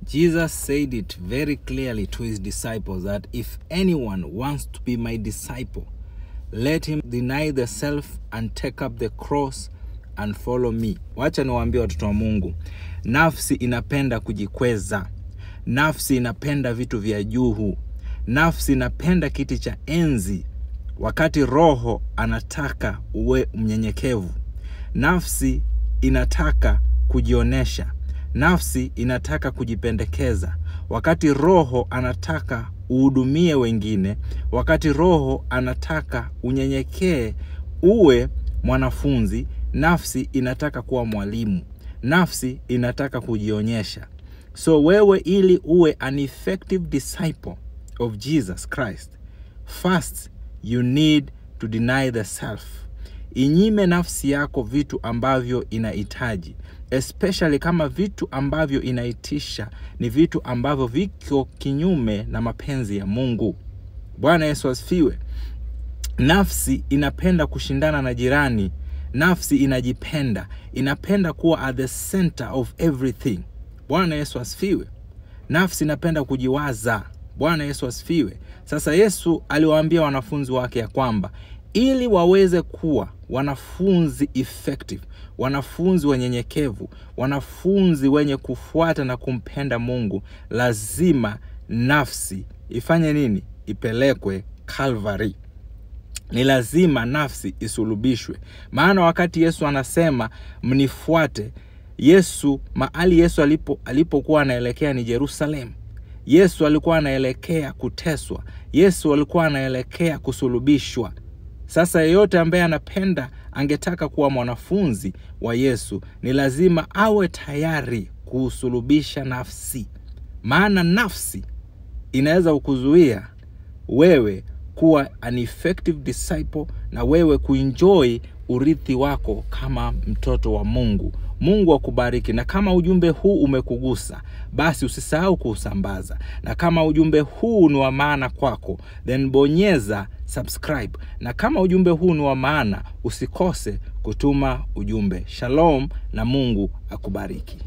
Jesus said it very clearly to his disciples that if anyone wants to be my disciple, let him deny the self and take up the cross and follow me. Wacha niwaambie watoto wa Mungu, nafsi inapenda kujikweza. Nafsi inapenda vitu vya juu. Nafsi inapenda kiti cha enzi, wakati roho anataka uwe mnyenyekevu. Nafsi inataka kujionesha. Nafsi inataka kujipendekeza, wakati roho anataka uhudumie wengine, wakati roho anataka unyenyekee uwe mwanafunzi. Nafsi inataka kuwa mwalimu. Nafsi inataka kujionyesha. So wewe ili uwe an effective disciple of Jesus Christ, first you need to deny the self. Inyime nafsi yako vitu ambavyo inahitaji, especially kama vitu ambavyo inaitisha ni vitu ambavyo viko kinyume na mapenzi ya Mungu. Bwana Yesu asifiwe. Nafsi inapenda kushindana na jirani. Nafsi inajipenda, inapenda kuwa at the center of everything. Bwana Yesu asifiwe. Nafsi inapenda kujiwaza. Bwana Yesu asifiwe. Sasa Yesu aliwaambia wanafunzi wake ya kwamba ili waweze kuwa wanafunzi effective, wanafunzi wanyenyekevu, wanafunzi wenye kufuata na kumpenda Mungu, lazima nafsi ifanye nini? Ipelekwe Calvary. Ni lazima nafsi isulubishwe. Maana wakati Yesu anasema mnifuate, mahali Yesu alipokuwa anaelekea ni Jerusalem. Yesu alikuwa anaelekea kuteswa. Yesu alikuwa anaelekea kusulubishwa. Sasa yeyote ambaye angetaka kuwa mwanafunzi wa Yesu, ni lazima awe tayari kusulubisha nafsi. Maana nafsi inaweza kukuzuia wewe kuwa an effective disciple na wewe kuenjoy urithi wako kama mtoto wa Mungu. Mungu akubariki. Na kama ujumbe huu umekugusa, basi usisahau kuusambaza. Na kama ujumbe huu ni wa maana kwako, then bonyeza subscribe. Na kama ujumbe huu ni wa maana, usikose kutuma ujumbe. Shalom na Mungu akubariki.